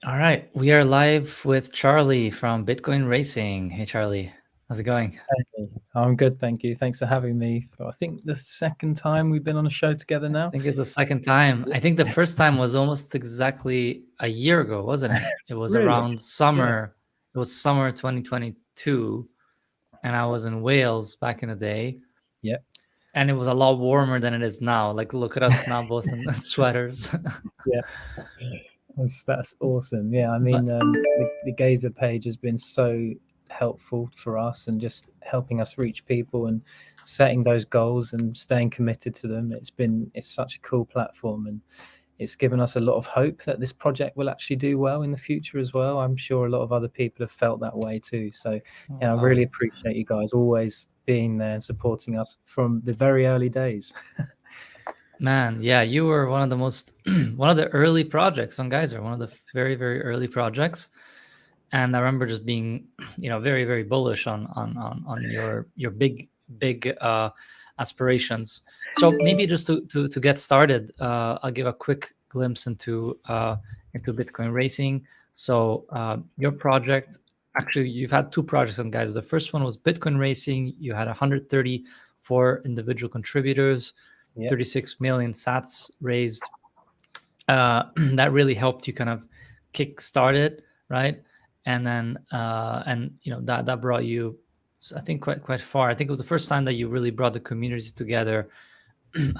All right, we are live with Charlie from Bitcoin Racing. Hey, Charlie, how's it going? Hey, I'm good, thank you. Thanks for having me for, I think, the second time we've been on a show together I now. think it's the second time. I think the first time was almost exactly a year ago, wasn't it? It was Really? around Yeah. summer. It was summer 2022, and I was in Wales back in the day, Yeah. and it was a lot warmer than it is now. Like, look at us now, both in sweaters. Yeah. That's awesome. Yeah, I But mean, the Gazer page has been so helpful for us and just helping us reach people and setting those goals and staying committed to them. It's such a cool platform, and it's given us a lot of hope that this project will actually do well in the future as well. I'm sure a lot of other people have felt that way too. So, oh, yeah, I wow. really appreciate you guys always being there and supporting us from the very early days. Man, yeah, you were one of the most one of the early projects on Geyser, one of the very, very early projects. And I remember just being, very, very bullish on your big aspirations. So maybe just to get started, I'll give a quick glimpse into Bitcoin racing. So your project, actually, you've had two projects on Geyser. The first one was Bitcoin racing. You had 134 individual contributors, Yeah, 36 million sats raised. That really helped you kind of kick start it, right? And then that brought you, I think, quite far. I think it was the first time that you really brought the community together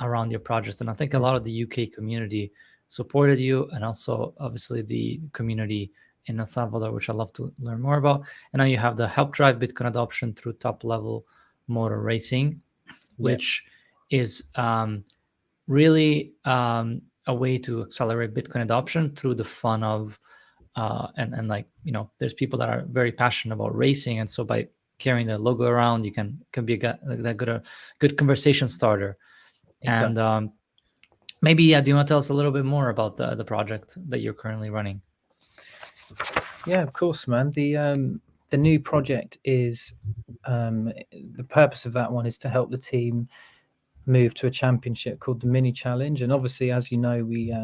around your project, and I think a lot of the UK community supported you, and also obviously the community in El Salvador, which I love to learn more about. And now you have the help drive Bitcoin adoption through top level motor racing, yeah, which is really a way to accelerate Bitcoin adoption through the fun of and like there's people that are very passionate about racing, and so by carrying the logo around, you can be that good conversation starter. And exactly. maybe, yeah, do you want to tell us a little bit more about the project that you're currently running? Yeah, of course, man. The new project is the purpose of that one is to help the team move to a championship called the Mini Challenge. And obviously, as you know, we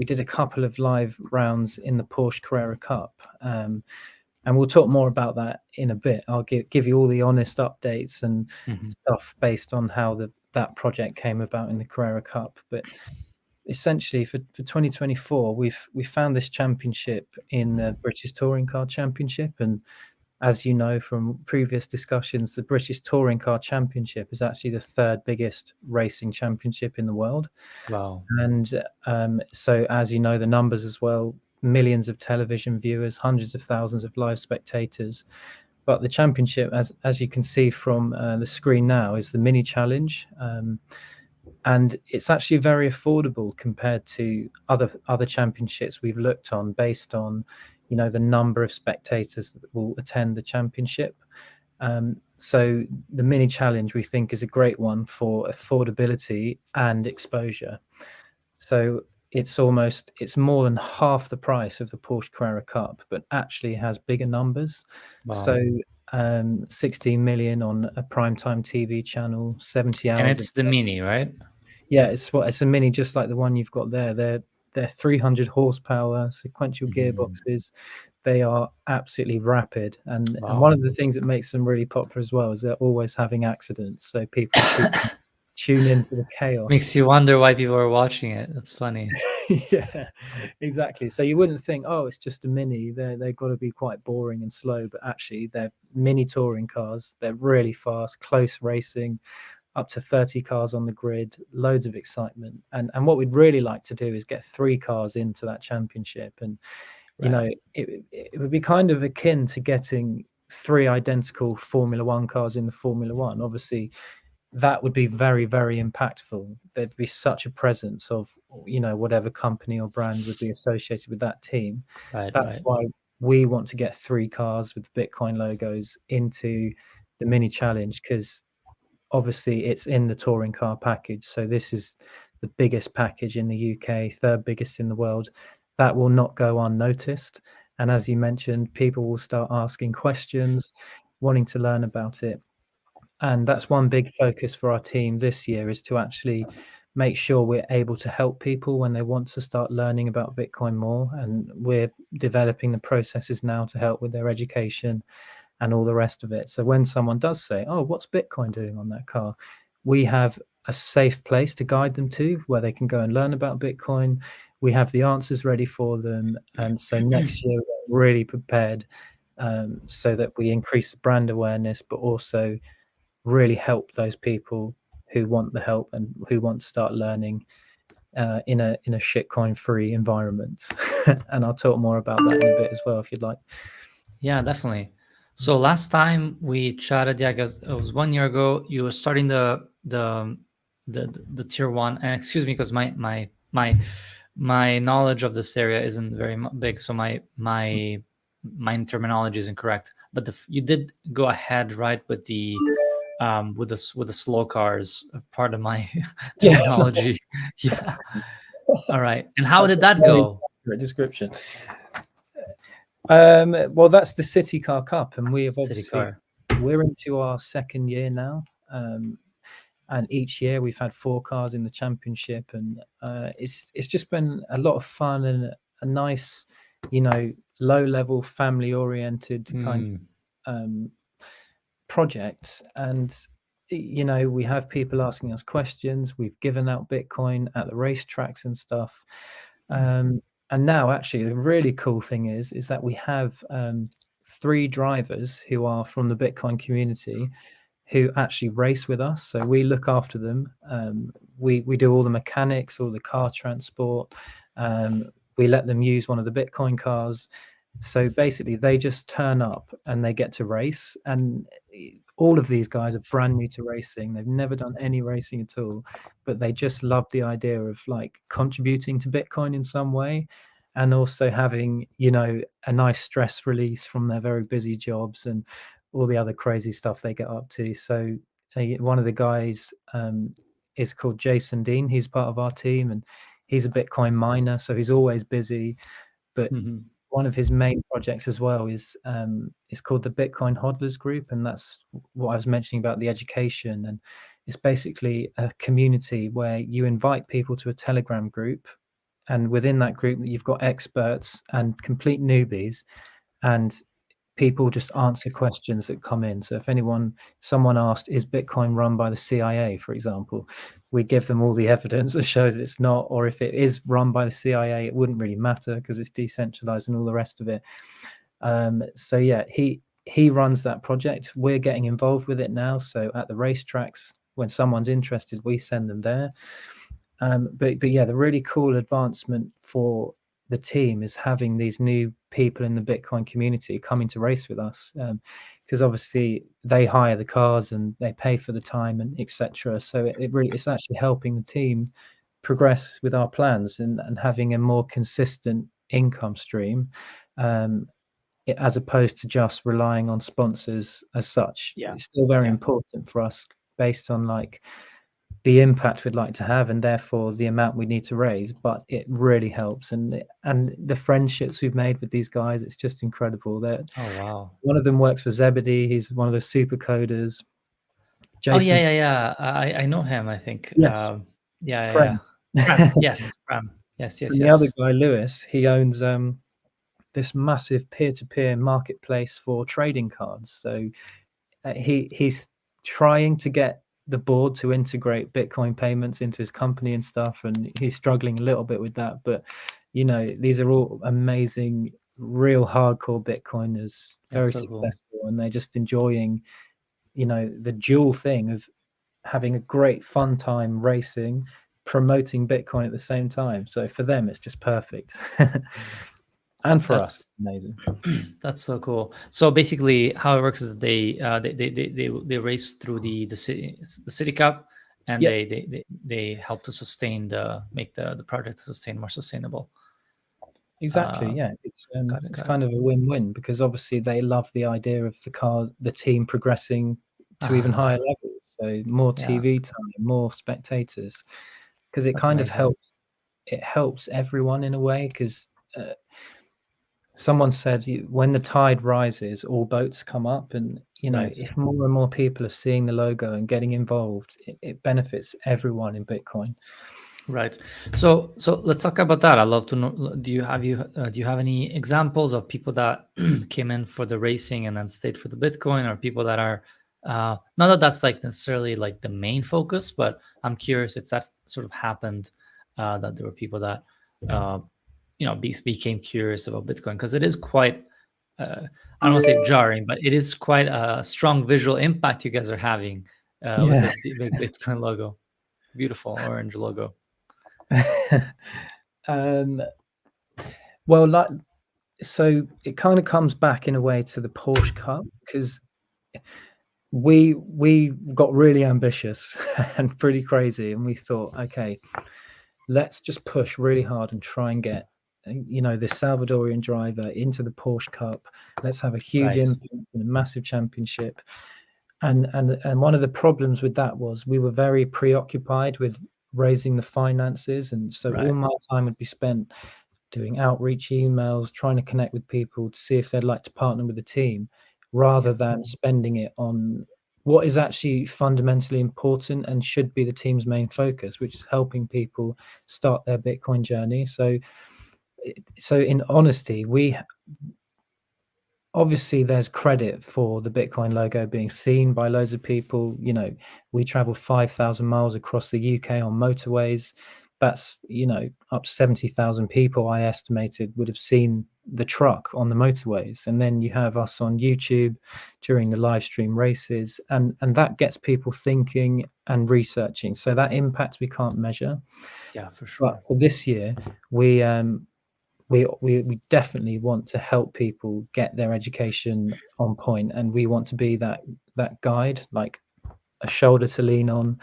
did a couple of live rounds in the Porsche Carrera Cup. And we'll talk more about that in a bit. I'll give you all the honest updates and Mm-hmm. stuff based on how that project came about in the Carrera Cup. But essentially, for 2024, we found this championship in the British Touring Car Championship, and as you know from previous discussions, the British Touring Car Championship is actually the third biggest racing championship in the world. Wow. And so, as you know, the numbers as well, millions of television viewers, hundreds of thousands of live spectators. But the championship, as you can see from the screen now, is the Mini Challenge. And it's actually very affordable compared to other championships we've looked on, based on the number of spectators that will attend the championship. So the Mini Challenge, we think, is a great one for affordability and exposure. So it's more than half the price of the Porsche Carrera Cup, but actually has bigger numbers. Wow. So 16 million on a primetime TV channel, 70 And hours of. it's the Mini, right? Yeah, it's a Mini, just like the one you've got there. They're 300 horsepower sequential Mhm. gearboxes. They are absolutely rapid, and one Wow. of the things that makes them really popular as well is they're always having accidents. So people tune into the chaos. Makes you wonder why people are watching it. That's funny. Yeah, exactly. So you wouldn't think, oh, it's just a Mini. They've got to be quite boring and slow, but actually they're mini touring cars. They're really fast, close racing, up to 30 cars on the grid, loads of excitement. And what we'd really like to do is get 3 cars into that championship. And Right. it would be kind of akin to getting 3 identical Formula One cars in the Formula One. Obviously, that would be very, very impactful. There'd be such a presence of whatever company or brand would be associated with that team. Right. That's Right. why we want to get 3 cars with Bitcoin logos into the Mini Challenge, because obviously it's in the touring car package. So this is the biggest package in the UK, third biggest in the world. That will not go unnoticed. And as you mentioned, people will start asking questions, wanting to learn about it. And that's one big focus for our team this year, is to actually make sure we're able to help people when they want to start learning about Bitcoin more. And we're developing the processes now to help with their education and all the rest of it. So when someone does say, oh, what's Bitcoin doing on that car? We have a safe place to guide them to where they can go and learn about Bitcoin. We have the answers ready for them. And so next year, we're really prepared so that we increase the brand awareness, but also really help those people who want the help and who want to start learning in a shitcoin free environment. And I'll talk more about that in a bit as well, if you'd like. Yeah, definitely. So last time we chatted, yeah, I guess it was 1 year ago. You were starting the tier one, and excuse me, because my knowledge of this area isn't very big, so my terminology is incorrect. But you did go ahead, right, with the with the slow cars, part of my terminology. Yeah. All right. And how did that go? Great description. Well, that's the City Car Cup, and we have City car. we're into our second year now. And each year we've had 4 cars in the championship, and it's just been a lot of fun and a nice, low level family oriented kind of projects. And we have people asking us questions. We've given out Bitcoin at the racetracks and stuff. And now, actually, the really cool thing is that we have 3 drivers who are from the Bitcoin community who actually race with us. So we look after them. We do all the mechanics, all the car transport. We let them use one of the Bitcoin cars. So basically, they just turn up and they get to race. And all of these guys are brand new to racing. They've never done any racing at all, but they just love the idea of like contributing to Bitcoin in some way, and also having, a nice stress release from their very busy jobs and all the other crazy stuff they get up to. So one of the guys is called Jason Dean. He's part of our team, and he's a Bitcoin miner, so he's always busy. But one of his main projects as well is called the Bitcoin Hodlers Group, and that's what I was mentioning about the education. And it's basically a community where you invite people to a Telegram group, and within that group you've got experts and complete newbies, and people just answer questions that come in. So if someone asked, is Bitcoin run by the CIA, for example, we give them all the evidence that shows it's not. Or if it is run by the CIA, it wouldn't really matter because it's decentralized and all the rest of it. So yeah, he runs that project. We're getting involved with it now. So at the racetracks, when someone's interested, we send them there. But yeah, the really cool advancement for the team is having these new people in the Bitcoin community coming to race with us, because obviously they hire the cars and they pay for the time and etc. So it's actually helping the team progress with our plans and having a more consistent income stream, as opposed to just relying on sponsors as such. Yeah. It's still very important for us based on like the impact we'd like to have, and therefore the amount we need to raise. But it really helps, and the friendships we've made with these guys, it's just incredible. That wow. One of them works for Zebedee. He's one of the super coders. Jason, I know him, I think. Yes. Prem. Yes, Prem. Yes. And the other guy, Lewis, he owns this massive peer-to-peer marketplace for trading cards. So he's trying to get the board to integrate Bitcoin payments into his company and stuff, and he's struggling a little bit with that. But these are all amazing, real hardcore Bitcoiners, very successful, cool. And they're just enjoying the dual thing of having a great fun time racing, promoting Bitcoin at the same time. So for them it's just perfect. And for us, it's amazing. That's so cool. So basically, how it works is they race through the City Cup, and they help to make the project more sustainable. Exactly. Yeah, it's kind of a win-win, because obviously they love the idea of the team progressing to even higher levels. So more TV time, more spectators, because it kind of helps. It helps everyone in a way, because someone said, when the tide rises, all boats come up. And, Right. if more and more people are seeing the logo and getting involved, it benefits everyone in Bitcoin. Right. So let's talk about that. I'd love to know. Do you have any examples of people that came in for the racing and then stayed for the Bitcoin, or people that are not that that's like necessarily like the main focus, but I'm curious if that's sort of happened, that there were people that became curious about Bitcoin, because it is quite I don't want to say jarring, but it is quite a strong visual impact you guys are having with Yeah. the big Bitcoin logo, beautiful orange logo. Well, so it kind of comes back in a way to the Porsche Cup, because we got really ambitious and pretty crazy, and we thought, okay, let's just push really hard and try and get this Salvadorian driver into the Porsche Cup. Let's have a huge Right. impact in a massive championship. And one of the problems with that was we were very preoccupied with raising the finances, and so Right. all my time would be spent doing outreach emails, trying to connect with people to see if they'd like to partner with the team, rather than spending it on what is actually fundamentally important and should be the team's main focus, which is helping people start their Bitcoin journey. So in honesty, obviously there's credit for the Bitcoin logo being seen by loads of people. We traveled 5,000 miles across the UK on motorways. That's, up to 70,000 people, I estimated, would have seen the truck on the motorways. And then you have us on YouTube during the live stream races, and that gets people thinking and researching. So that impact we can't measure. Yeah, for sure. But for this year, we definitely want to help people get their education on point, and we want to be that guide, like a shoulder to lean on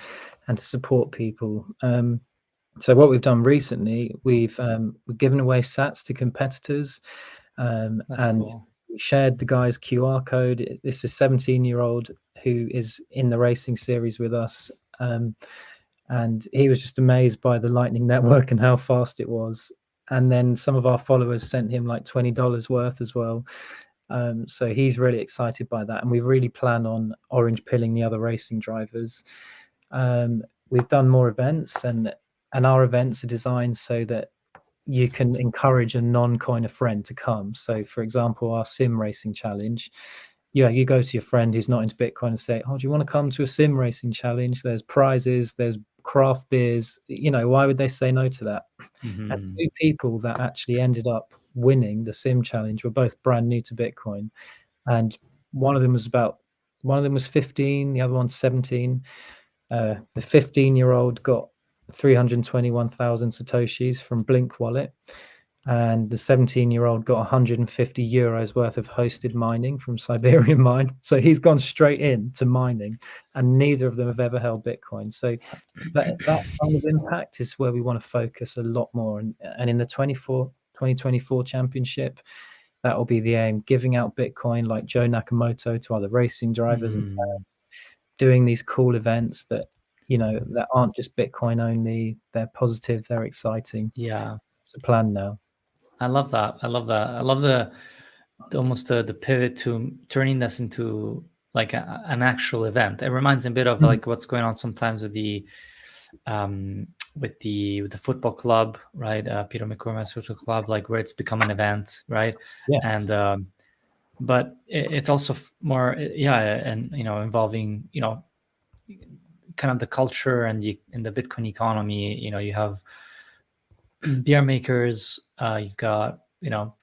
and to support people. So what we've done recently, we've given away sats to competitors, and Cool. we shared the guy's QR code. This is a 17-year-old who is in the racing series with us, and he was just amazed by the Lightning Network and how fast it was. And then some of our followers sent him like $20 worth as well. So he's really excited by that, and we really plan on orange pilling the other racing drivers. We've done more events, and our events are designed so that you can encourage a non-coiner friend to come. So, for example, our sim racing challenge, you go to your friend who's not into Bitcoin and say, "Oh, do you want to come to a sim racing challenge? There's prizes, there's craft beers." Why would they say no to that? Mm-hmm. And two people that actually ended up winning the sim challenge were both brand new to Bitcoin, and one of them was 15, the other one's 17. The 15-year-old got 321,000 satoshis from Blink Wallet, and the 17-year-old got 150 euros worth of hosted mining from Siberian Mine. So he's gone straight into mining, and neither of them have ever held Bitcoin. So that kind of impact is where we want to focus a lot more. And in the 2024 championship, that will be the aim, giving out Bitcoin like Joe Nakamoto to other racing drivers and fans, doing these cool events that that aren't just Bitcoin only. They're positive, they're exciting. Yeah, it's a plan now. I love that. I love the almost the pivot to turning this into like an actual event. It reminds me a bit of like what's going on sometimes with the football club, right? Peter McCormack's football club, like where it's become an event, right? Yeah. And but it's also more, and involving kind of the culture and the Bitcoin economy. You have beer makers, you've got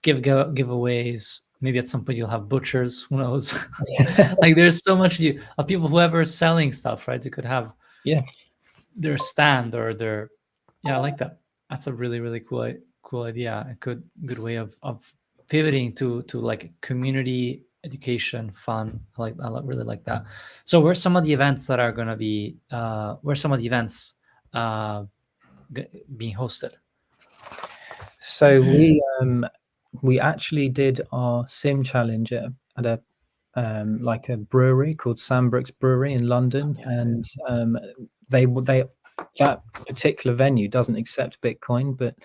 giveaways. Maybe at some point you'll have butchers, who knows. Like there's so much of people, whoever's selling stuff, right? You could have their stand or their I like that. That's a really, really cool idea. A good way of pivoting to like community education, fun. I really like that. So where's some of the events that are going to be where's some of the events being hosted? So we actually did our sim challenge at a like a brewery called Sandbrooks Brewery in London, and they that particular venue doesn't accept Bitcoin, but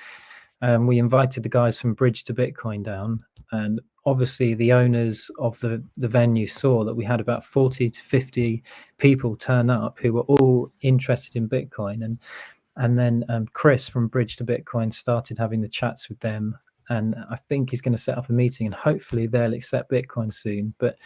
we invited the guys from Bridge to Bitcoin down, And obviously the owners of the venue saw that we had about 40 to 50 people turn up who were all interested in Bitcoin. And then Chris from Bridge to Bitcoin started having the chats with them. And I think he's going to set up a meeting, and hopefully they'll accept Bitcoin soon. But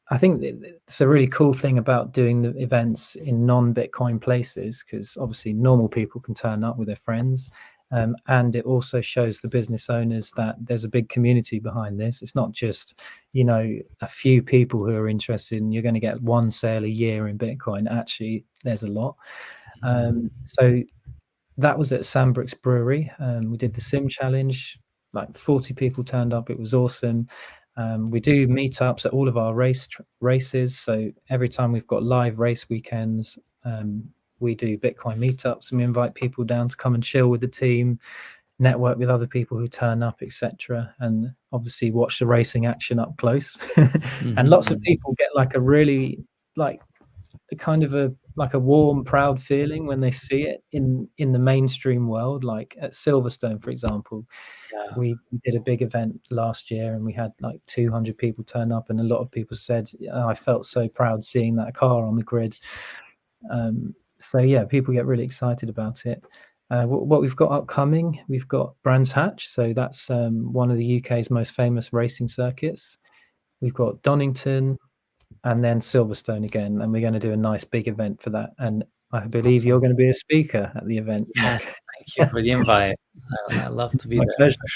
I think it's a really cool thing about doing the events in non-Bitcoin places, because obviously normal people can turn up with their friends. And it also shows the business owners that there's a big community behind this. It's not just, a few people who are interested and you're going to get one sale a year in Bitcoin. Actually, there's a lot. So that was at Sandbrooks Brewery. We did the Sim Challenge, like 40 people turned up. It was awesome. We do meetups at all of our races. So every time we've got live race weekends, we do Bitcoin meetups, and we invite people down to come and chill with the team, network with other people who turn up, etc. And obviously watch the racing action up close. And lots of people get like a really kind of a warm, proud feeling when they see it in the mainstream world. Like at Silverstone, for example, we did a big event last year and we had like 200 people turn up, and a lot of people said, I felt so proud seeing that car on the grid. So yeah, people get really excited about it. What we've got upcoming, we've got Brands Hatch. So that's one of the UK's most famous racing circuits. We've got Donington, and then Silverstone again, and we're going to do a nice big event for that. And I believe you're going to be a speaker at the event. Yes, thank you for the invite. I love to be there pleasure. for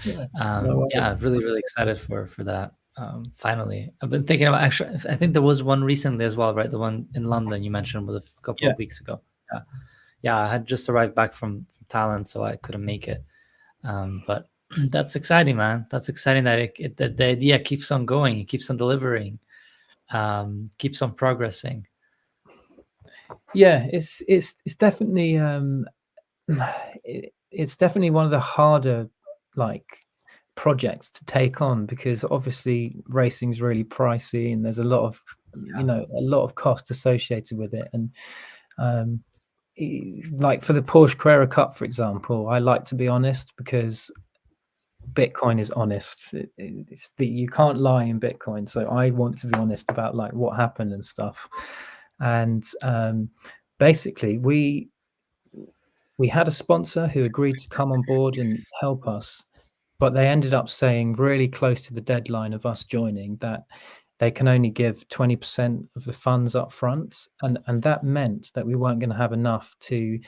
sure. No really excited for that. Finally, I've been thinking about, actually, I think there was one recently as well, right? The one in London you mentioned was a couple of weeks ago. I had just arrived back from Thailand, so I couldn't make it. But that's exciting, man. That's exciting that that the idea keeps on going, it keeps on delivering, keeps on progressing. Yeah, it's definitely it's definitely one of the harder projects to take on, because obviously racing is really pricey and there's a lot of a lot of cost associated with it. And like for the Porsche Carrera Cup, for example, I like to be honest, because Bitcoin is honest. It's you can't lie in Bitcoin. So I want to be honest about like what happened and stuff. And basically we had a sponsor who agreed to come on board and help us, but they ended up saying really close to the deadline of us joining that they can only give 20% of the funds up front. And that meant that we weren't going to have enough to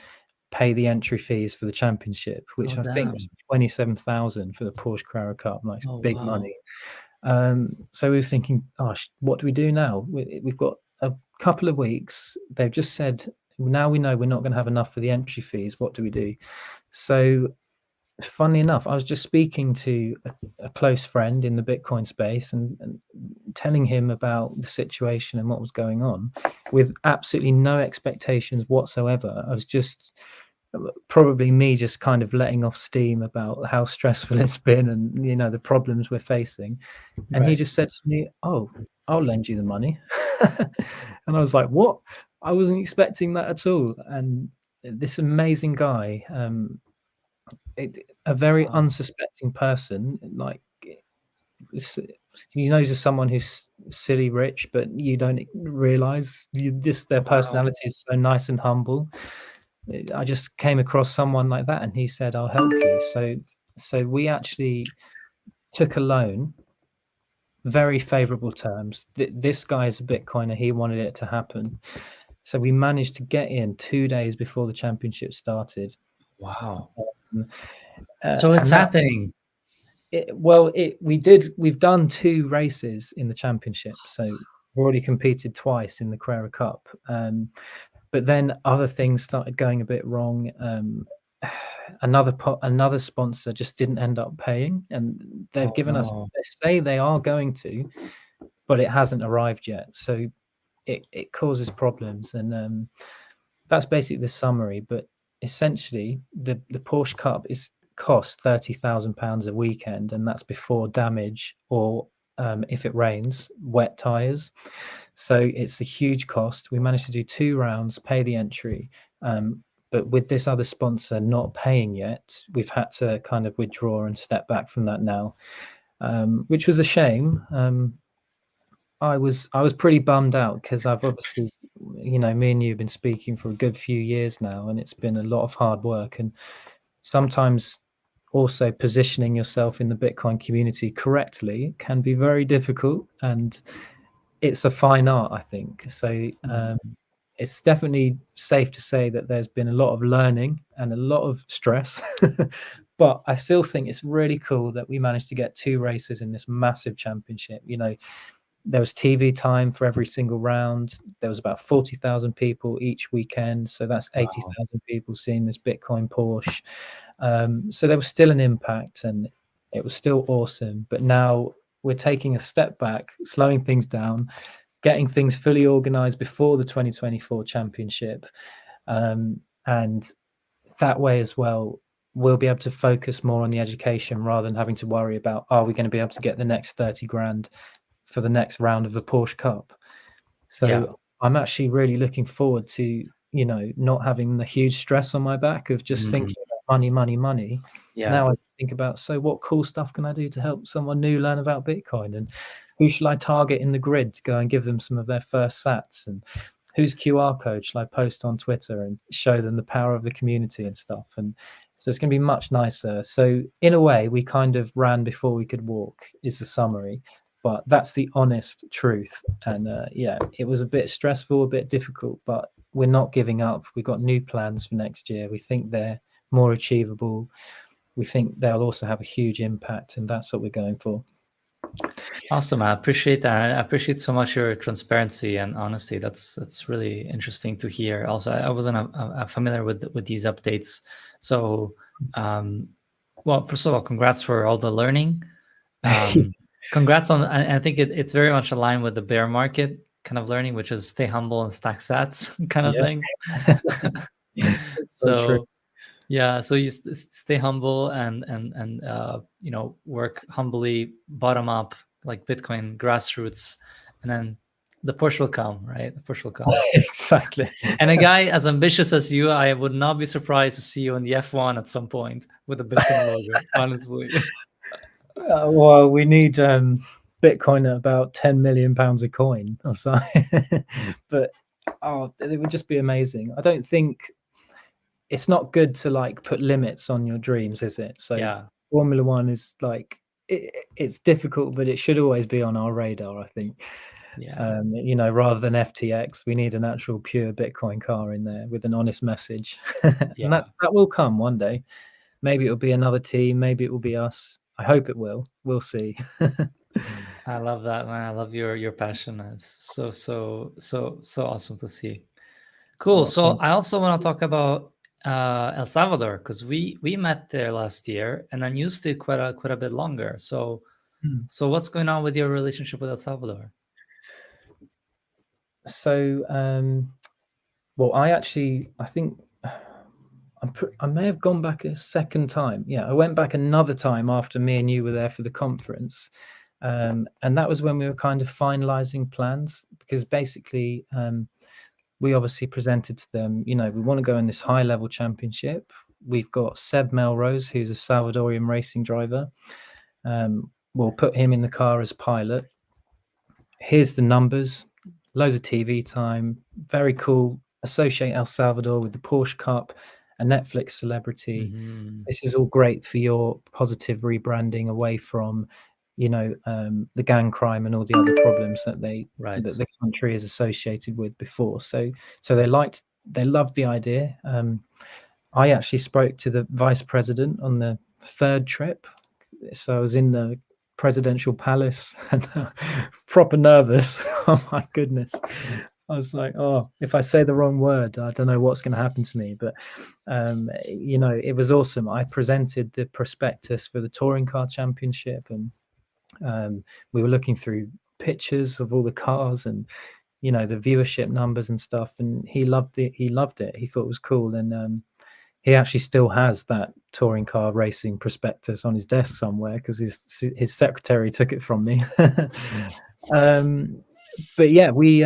pay the entry fees for the championship, which I think was 27,000 for the Porsche Carrera Cup, like big money. So we were thinking, gosh, what do we do now? We've got a couple of weeks. They've just said, now we know we're not going to have enough for the entry fees. What do we do? So funnily enough, I was just speaking to a close friend in the Bitcoin space and telling him about the situation and what was going on, with absolutely no expectations whatsoever. I was just probably me just kind of letting off steam about how stressful it's been and the problems we're facing. And he just said to me, "Oh, I'll lend you the money." And I was like, what? I wasn't expecting that at all. And this amazing guy, a very unsuspecting person, like just someone who's silly rich, but you don't realize their personality is so nice and humble. I just came across someone like that, and he said, "I'll help you." So we actually took a loan, very favorable terms. This guy is a Bitcoiner. He wanted it to happen. So we managed to get in 2 days before the championship started. Wow. So it's happening. We've done 2 races in the championship. So we've already competed twice in the Carrera Cup. But then other things started going a bit wrong. Another sponsor just didn't end up paying, and they've given us, they say they are going to, but it hasn't arrived yet. So it causes problems. And that's basically the summary. But essentially the Porsche Cup cost £30,000 a weekend, and that's before damage or if it rains, wet tires. So it's a huge cost. We managed to do 2 rounds, pay the entry, but with this other sponsor not paying yet, we've had to kind of withdraw and step back from that now. which was a shame. I was pretty bummed out because I've obviously, me and you have been speaking for a good few years now, and it's been a lot of hard work. And sometimes also positioning yourself in the Bitcoin community correctly can be very difficult, and it's a fine art, I think. So it's definitely safe to say that there's been a lot of learning and a lot of stress. But I still think it's really cool that we managed to get 2 races in this massive championship. There was TV time for every single round. There was about 40,000 people each weekend. So that's 80,000 people seeing this Bitcoin Porsche. So there was still an impact, and it was still awesome. But now we're taking a step back, slowing things down, getting things fully organized before the 2024 championship. And that way as well, we'll be able to focus more on the education rather than having to worry about, are we going to be able to get the next 30 grand for the next round of the Porsche Cup? So I'm actually really looking forward to, not having the huge stress on my back of just thinking about money. Now I think about, so what cool stuff can I do to help someone new learn about Bitcoin, and who should I target in the grid to go and give them some of their first sats, and whose QR code should I post on Twitter and show them the power of the community and stuff. And so it's going to be much nicer. So in a way, we kind of ran before we could walk, is the summary. But that's the honest truth. And it was a bit stressful, a bit difficult, but we're not giving up. We've got new plans for next year. We think they're more achievable. We think they'll also have a huge impact, and that's what we're going for. Awesome. I appreciate that. I appreciate so much your transparency and honesty. That's really interesting to hear. Also, I wasn't familiar with these updates. So, well, first of all, congrats for all the learning. Congrats on, I think it's very much aligned with the bear market kind of learning, which is stay humble and stack sats kind of thing. So true. Yeah, so you stay humble and work humbly, bottom up, like Bitcoin grassroots, and then the push will come, right? The push will come. Exactly. And a guy as ambitious as you, I would not be surprised to see you in the F1 at some point with the Bitcoin logo, honestly. Well, we need Bitcoin at about 10 million pounds a coin or so. But it would just be amazing. I don't think it's not good to like put limits on your dreams, is it? So Formula One is like, it's difficult, but it should always be on our radar, I think. Rather than FTX, we need an actual pure Bitcoin car in there with an honest message. And that will come one day. Maybe it'll be another team, maybe it will be us. I hope it will. We'll see. I love that, man. I love your passion. It's so awesome to see. Cool. So I also want to talk about El Salvador, because we met there last year, and then you stayed quite a bit longer. So what's going on with your relationship with El Salvador? So I think I may have gone back a second time. Yeah, I went back another time after me and you were there for the conference. And that was when we were kind of finalizing plans, because basically we obviously presented to them, we want to go in this high level championship. We've got Seb Melrose, who's a Salvadorian racing driver. We'll put him in the car as pilot. Here's the numbers, loads of TV time, very cool. Associate El Salvador with the Porsche Cup, a Netflix celebrity. This is all great for your positive rebranding away from, the gang crime and all the other problems that that the country is associated with before. So they loved the idea. I actually spoke to the vice president on the third trip. So I was in the presidential palace and proper nervous. Oh my goodness. I was like, if I say the wrong word, I don't know what's going to happen to me. But, it was awesome. I presented the prospectus for the Touring Car Championship, and we were looking through pictures of all the cars and, the viewership numbers and stuff. And he loved it. He thought it was cool. And he actually still has that touring car racing prospectus on his desk somewhere, because his secretary took it from me. But yeah, we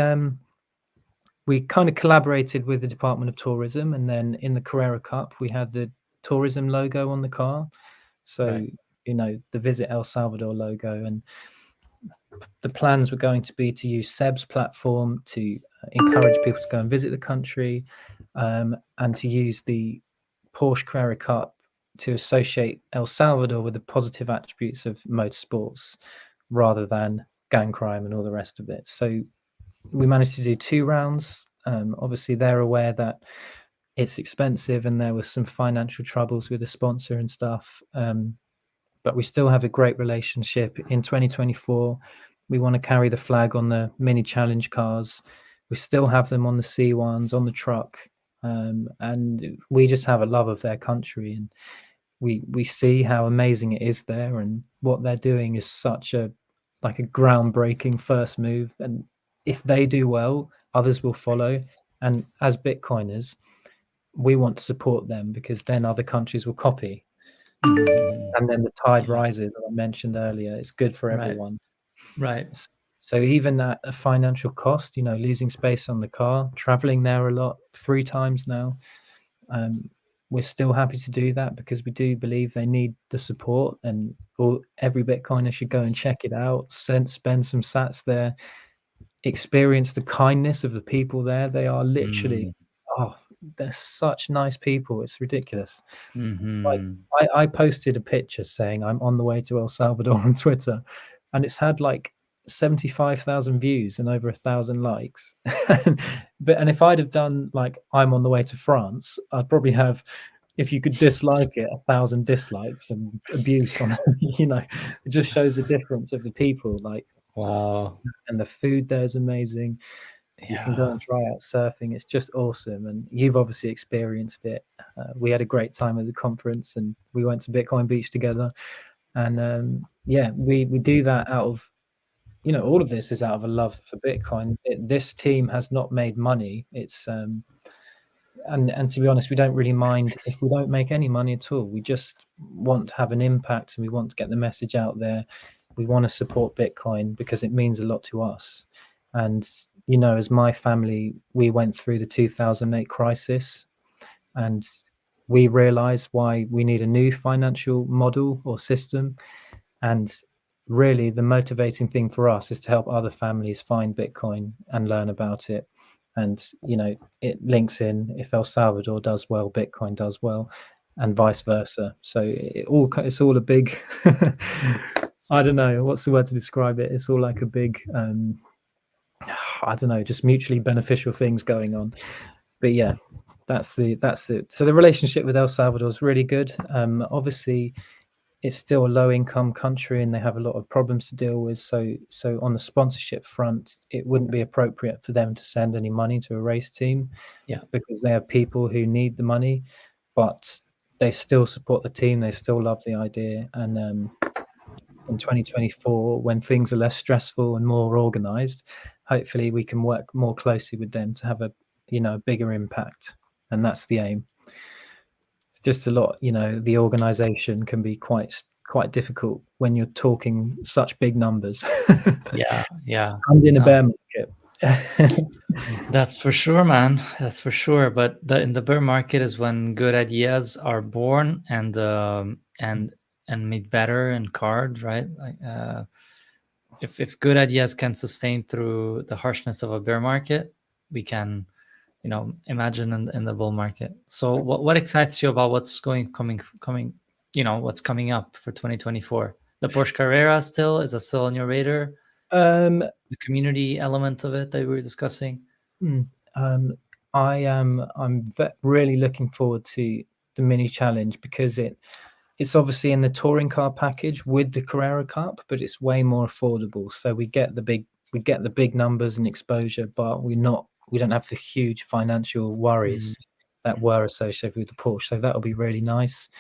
kind of collaborated with the Department of Tourism, and then in the Carrera Cup we had the tourism logo on the car. So the Visit El Salvador logo, and the plans were going to be to use Seb's platform to encourage people to go and visit the country, and to use the Porsche Carrera Cup to associate El Salvador with the positive attributes of motorsports rather than gang crime and all the rest of it. So we managed to do 2 rounds. Obviously, they're aware that it's expensive and there was some financial troubles with the sponsor and stuff. But we still have a great relationship. In 2024, we want to carry the flag on the mini challenge cars. We still have them on the C1s, on the truck. And we just have a love of their country, and we see how amazing it is there, and what they're doing is such a groundbreaking first move. And if they do well, others will follow. And as Bitcoiners, we want to support them, because then other countries will copy. And then the tide rises, as I mentioned earlier. It's good for everyone. Right. So even at a financial cost, losing space on the car, traveling there a lot, 3 times now, we're still happy to do that, because we do believe they need the support, and every Bitcoiner should go and check it out, spend some sats there, experience the kindness of the people there. They are literally, they're such nice people. It's ridiculous. Like, I posted a picture saying I'm on the way to El Salvador on Twitter, and it's had like 75,000 views and over 1,000 likes. And if I'd have done like I'm on the way to France, I'd probably have, if you could dislike it, 1,000 dislikes and abuse on it. It just shows the difference of the people. Like, wow. And the food there is amazing. You can go and try out surfing. It's just awesome. And you've obviously experienced it. We had a great time at the conference, and we went to Bitcoin Beach together. And we do that out of, all of this is out of a love for Bitcoin. This team has not made money. It's and to be honest, we don't really mind if we don't make any money at all. We just want to have an impact, and we want to get the message out there. We want to support Bitcoin because it means a lot to us. And as my family, we went through the 2008 crisis, and we realized why we need a new financial model or system. And really, the motivating thing for us is to help other families find Bitcoin and learn about it. And, it links in. If El Salvador does well, Bitcoin does well, and vice versa. So it's all a big, I don't know, what's the word to describe it? It's all like a big, I don't know, just mutually beneficial things going on. But yeah, that's it. So the relationship with El Salvador is really good. Obviously, it's still a low-income country, and they have a lot of problems to deal with. So on the sponsorship front, it wouldn't be appropriate for them to send any money to a race team, because they have people who need the money, but they still support the team. They still love the idea. And in 2024, when things are less stressful and more organized, hopefully we can work more closely with them to have a bigger impact. And that's the aim. It's just a lot, the organization can be quite difficult when you're talking such big numbers. Yeah. And in a bear market. That's for sure, man. That's for sure. But in the bear market is when good ideas are born and made better and carved, right? Like, if good ideas can sustain through the harshness of a bear market, we can, imagine in the bull market. So what excites you about what's coming, what's coming up for 2024? The Porsche Carrera is that still on your radar? The community element of it that we were discussing. I'm really looking forward to the mini challenge, because it's obviously in the touring car package with the Carrera Cup, but it's way more affordable. So we get the big numbers and exposure, but we don't have the huge financial worries that were associated with the Porsche. So that'll be really nice.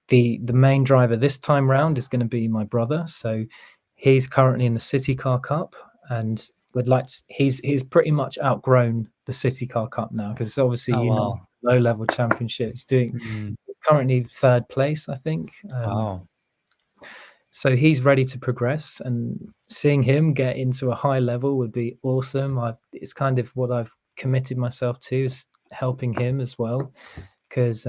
The main driver this time round is going to be my brother. So he's currently in the City Car Cup, and he's pretty much outgrown the City Car Cup now, because it's obviously low-level championship. He's currently 3rd place, I think. Wow. So he's ready to progress, and seeing him get into a high level would be awesome. It's kind of what I've committed myself to, is helping him as well, because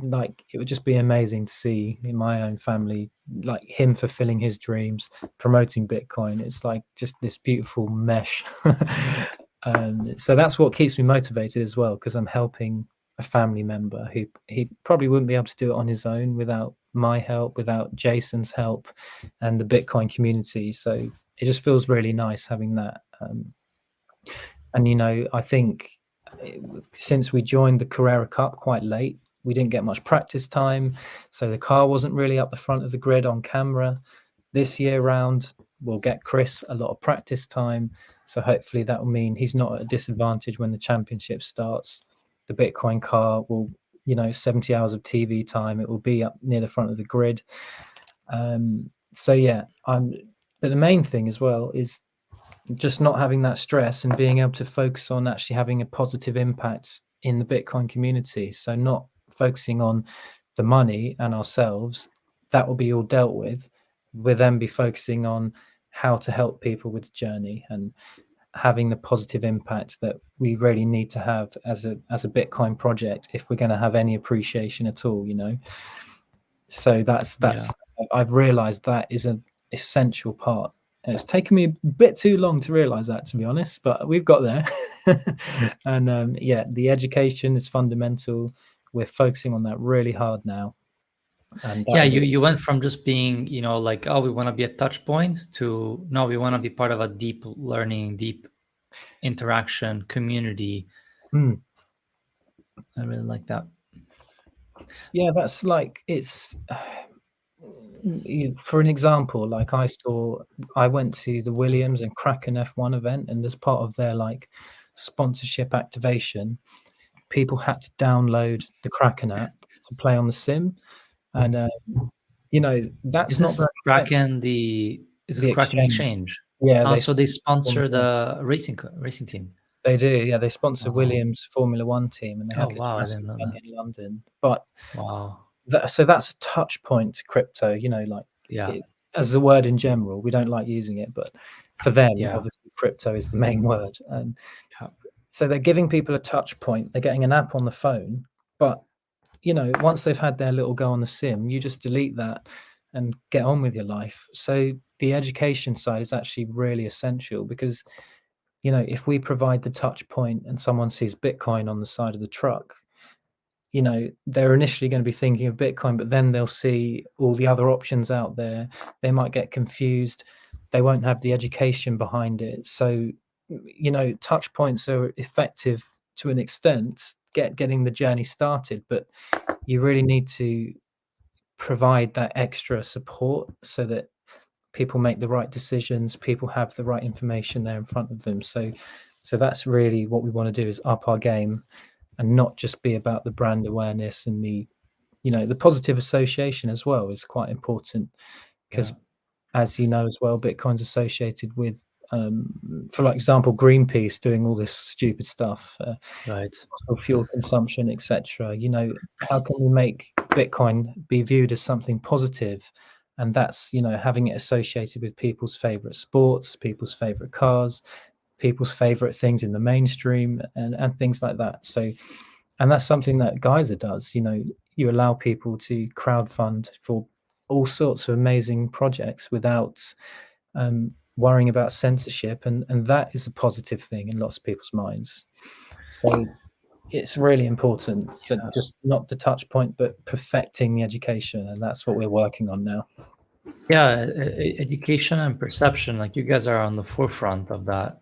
like it would just be amazing to see in my own family, like him fulfilling his dreams, promoting Bitcoin. It's like just this beautiful mesh. So that's what keeps me motivated as well, because I'm helping a family member who he probably wouldn't be able to do it on his own without my help, without Jason's help, and the Bitcoin community. So it just feels really nice having that. And I think since we joined the Carrera Cup quite late, we didn't get much practice time, so the car wasn't really up the front of the grid on camera. This year round, we'll get Chris a lot of practice time, so hopefully that will mean he's not at a disadvantage when the championship starts. The Bitcoin car will, 70 hours of TV time. It will be up near the front of the grid. So yeah, but the main thing as well is just not having that stress and being able to focus on actually having a positive impact in the Bitcoin community. So not focusing on the money and ourselves, that will be all dealt with. We'll then be focusing on how to help people with the journey and having the positive impact that we really need to have as a Bitcoin project if we're going to have any appreciation at all. So that's I've realized that is an essential part. And it's taken me a bit too long to realize that, to be honest, but we've got there. And the education is fundamental. We're focusing on that really hard now. And you went from just being, like, oh, we want to be a touch point to no, we want to be part of a deep learning, deep interaction community. I really like that. Yeah, that's like, it's for an example, like I went to the Williams and Kraken F1 event, and as part of their like sponsorship activation, people had to download the Kraken app to play on the sim. And that's is not this Kraken is this Kraken Exchange? Yeah. So they sponsor the racing team. They do, yeah. They sponsor Williams Formula One team, and they have this massive event in London. But wow, so that's a touch point to crypto. As a word in general, we don't like using it, but for them, obviously, crypto is the main word. And so they're giving people a touch point. They're getting an app on the phone, but once they've had their little go on the sim, you just delete that and get on with your life. So the education side is actually really essential, because if we provide the touch point and someone sees Bitcoin on the side of the truck, they're initially going to be thinking of Bitcoin, but then they'll see all the other options out there. They might get confused. They won't have the education behind it. So, touch points are effective to an extent, getting the journey started, but you really need to provide that extra support so that people make the right decisions, people have the right information there in front of them. So that's really what we want to do, is up our game and not just be about the brand awareness and the positive association as well is quite important, because as you know as well, Bitcoin's associated with for example, Greenpeace doing all this stupid stuff, right? Fuel consumption, etc. How can we make Bitcoin be viewed as something positive? And that's having it associated with people's favorite sports, people's favorite cars, people's favorite things in the mainstream, and things like that. So, and that's something that Geyser does. You allow people to crowdfund for all sorts of amazing projects without worrying about censorship, and that is a positive thing in lots of people's minds. So it's really important that just not the touch point, but perfecting the education, and that's what we're working on now. Yeah, education and perception, like you guys are on the forefront of that.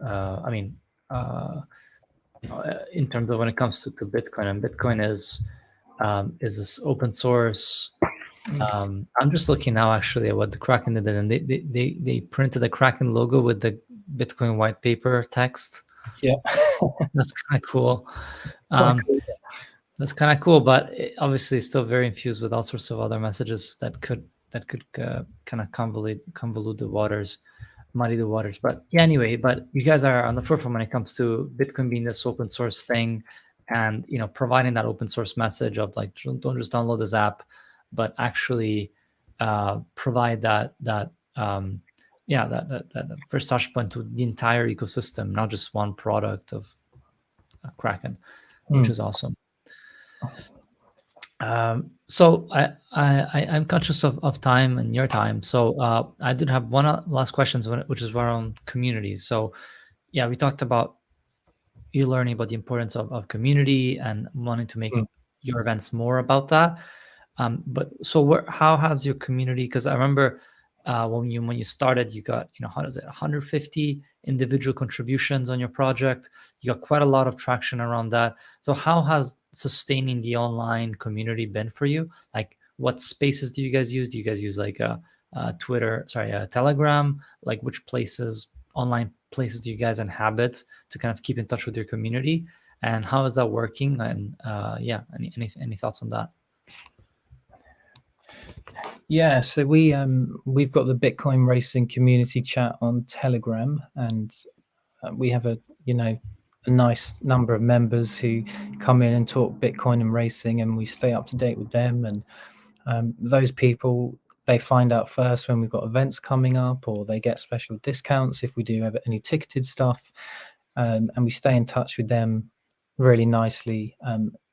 In terms of when it comes to Bitcoin, and Bitcoin is this open source. I'm just looking now actually at what the Kraken did, and they printed the Kraken logo with the Bitcoin white paper text. Yeah, that's kind of cool. That's kind of cool, but obviously still very infused with all sorts of other messages that could kind of convolute the waters, muddy the waters. But yeah, anyway, but you guys are on the forefront when it comes to Bitcoin being this open source thing, and providing that open source message of like, don't just download this app, but actually provide that first touch point to the entire ecosystem, not just one product of Kraken, which is awesome. So I'm conscious of time and your time. So I did have one last question, which is around communities. So yeah, we talked about you learning about the importance of community and wanting to Mm. make your events more about that. But so how has your community? Because I remember when you started, you got how does it 150 individual contributions on your project. You got quite a lot of traction around that. So how has sustaining the online community been for you? Like, what spaces do you guys use? Do you guys use like Twitter, sorry, Telegram? Like, which places, online places, do you guys inhabit to kind of keep in touch with your community? And how is that working? And yeah, any thoughts on that? Yeah, so we've got the Bitcoin racing community chat on Telegram, and we have a nice number of members who come in and talk Bitcoin and racing, and we stay up to date with them. And those people, they find out first when we've got events coming up, or they get special discounts if we do have any ticketed stuff, and we stay in touch with them really nicely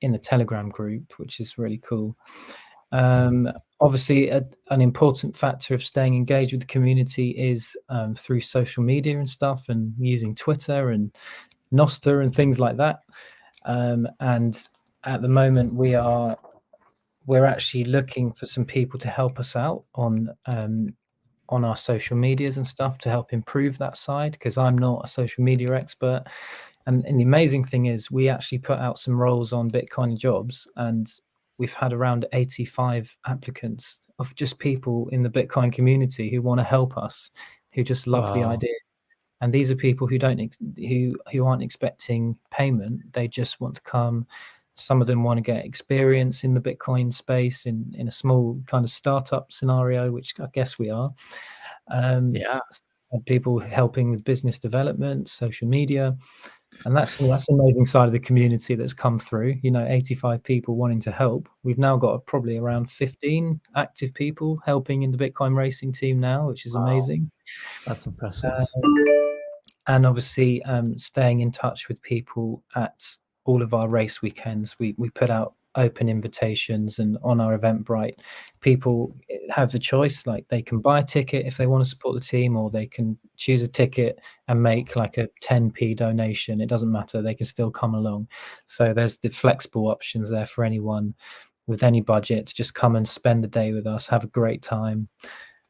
in the Telegram group, which is really cool. Um, Obviously, an important factor of staying engaged with the community is through social media and stuff, and using Twitter and Nostr and things like that. And at the moment, we're actually looking for some people to help us out on our social medias and stuff to help improve that side, because I'm not a social media expert. And the amazing thing is, we actually put out some roles on Bitcoin jobs, and we've had around 85 applicants of just people in the Bitcoin community who want to help us, who just love the Wow. idea. And these are people who don't who aren't expecting payment. They just want to come. Some of them want to get experience in the Bitcoin space in a small kind of startup scenario, which I guess we are. Um, Yeah. People helping with business development, social media, and that's an amazing side of the community that's come through. 85 people wanting to help. We've now got probably around 15 active people helping in the Bitcoin racing team now, which is Wow. amazing. That's impressive. Uh, and obviously, staying in touch with people at all of our race weekends. We put out open invitations, and on our Eventbrite, people have the choice. Like, they can buy a ticket if they want to support the team, or they can choose a ticket and make like a 10p donation. It doesn't matter, they can still come along. So there's the flexible options there for anyone with any budget to just come and spend the day with us, have a great time.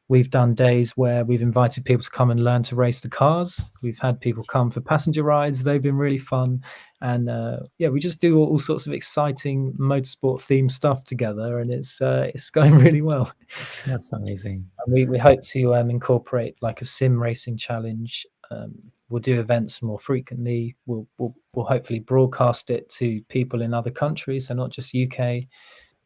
We've done days where we've invited people to come and learn to race the cars. We've had people come for passenger rides. They've been really fun. And yeah, we just do all sorts of exciting motorsport themed stuff together, and it's going really well. That's amazing. And we hope to incorporate like a sim racing challenge. We'll do events more frequently. We'll hopefully broadcast it to people in other countries, so not just UK.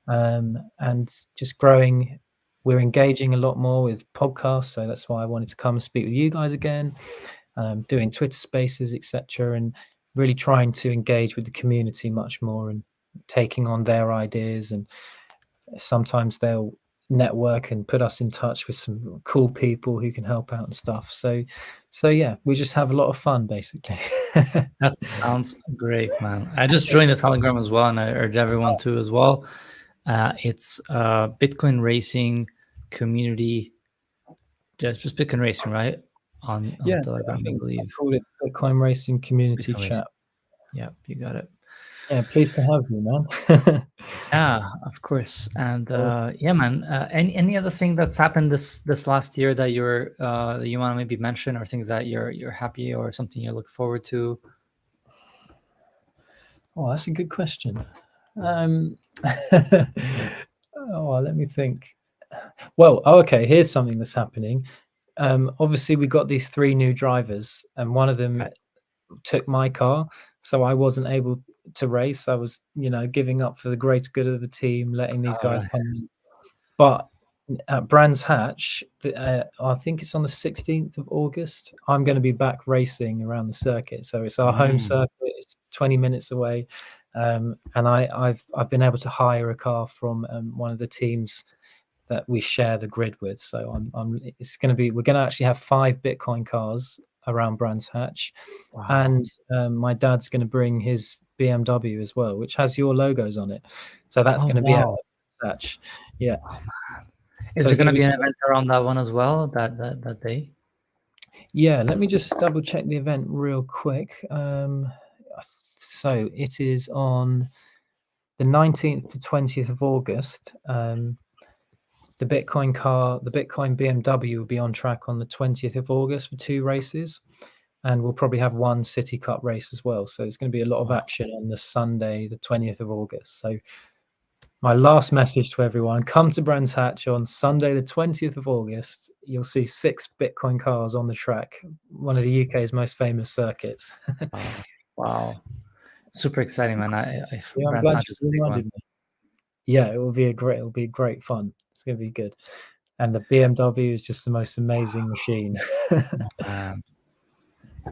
And just growing. We're engaging a lot more with podcasts, so that's why I wanted to come and speak with you guys again. Doing Twitter Spaces, etc., and really trying to engage with the community much more, and taking on their ideas. And sometimes they'll network and put us in touch with some cool people who can help out and stuff. So yeah, we just have a lot of fun, basically. That sounds great, man. I just joined the Telegram as well, and I urge everyone to as well. It's Bitcoin Racing Community, just Bitcoin Racing, right? On Yeah, I Telegram, I think I believe. called it Bitcoin Racing Community Bitcoin Racing. Chat. Yeah, you got it. Yeah, pleased to have you, man. Yeah, of course. And Awesome. yeah, man. Any other thing that's happened this last year that you want to maybe mention, or things that you're happy, or something you look forward to? Oh, that's a good question. Oh, let me think. Well, okay, here's something that's happening. Obviously, we got these 3 new drivers, and one of them Right. took my car, so I wasn't able to race. I was, giving up for the greater good of the team, letting these All guys right. come in. But at Brands Hatch, I think it's on the 16th of August, I'm going to be back racing around the circuit. So it's our home Mm. circuit. It's 20 minutes away, and I've been able to hire a car from one of the teams that we share the grid with. So it's going to be, we're going to actually have 5 Bitcoin cars around Brands Hatch, Wow. and my dad's going to bring his BMW as well, which has your logos on it. So that's Oh, going to be wow. attached. Yeah. Oh, man. So Is there it's going going to to be be an event around that one as well, that day? Yeah, let me just double check the event real quick. So it is on the 19th to 20th of August. The Bitcoin BMW will be on track on the 20th of August for 2 races. And we'll probably have 1 City Cup race as well. So it's going to be a lot of action on the Sunday, the 20th of August. So my last message to everyone, come to Brands Hatch on Sunday, the 20th of August. You'll see 6 Bitcoin cars on the track, one of the UK's most famous circuits. Wow. Wow. Super exciting, man. I Yeah, I'm Brands glad Hatch you is a big reminded one. me. Yeah, it'll be great fun. It's going to be good. And the BMW is just the most amazing machine.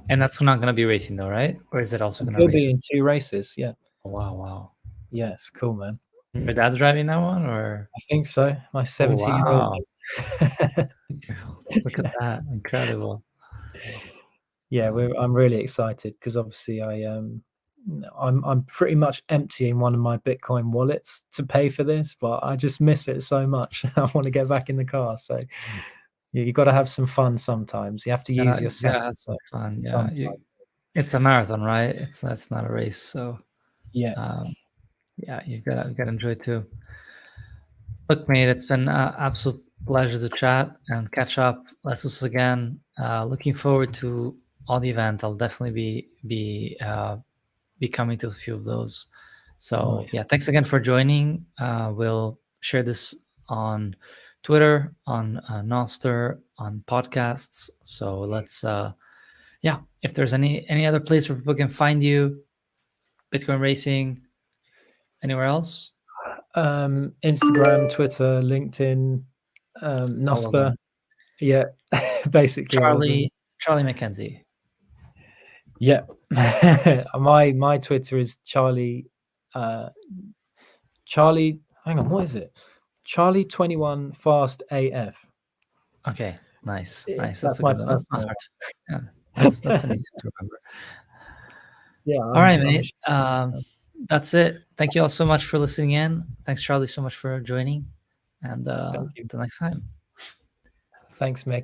And that's not going to be racing though, right? Or is it also going to He'll race? be in 2 races. Yeah. Wow, wow. Yeah, it's cool, man. Your dad's driving that one, or? I think so. My Oh, 17-year-old. wow. Look at that. Incredible. Yeah, I'm really excited because obviously I'm pretty much emptying one of my Bitcoin wallets to pay for this, but I just miss it so much. I want to get back in the car. So yeah, you got to have some fun sometimes. You have to use your You gotta have sense some fun. Yeah. sometimes. It's a marathon, right? That's not a race. So Yeah. yeah, you've got to enjoy too. Look, mate, it's been an absolute pleasure to chat and catch up. Let's do this again. Looking forward to all the event. I'll definitely be coming to a few of those. So Nice. yeah, thanks again for joining. We'll share this on Twitter, on Nostr, on podcasts. So let's yeah, if there's any other place where people can find you, Bitcoin Racing, anywhere else? Instagram, Twitter, LinkedIn, All of them. Nostr. Yeah, basically all of them. Charlie McKenzie. Yeah. My Twitter is Charlie. Charlie. Hang on, what is it? Charlie 21 Fast AF. Okay, nice. That's That's a my good one. That's not personal hard. Yeah, that's an easy one to remember. Yeah. All right, mate. That's it. Thank you all so much for listening in. Thanks, Charlie, so much for joining. And Thank you. until next time. Thanks, Meg.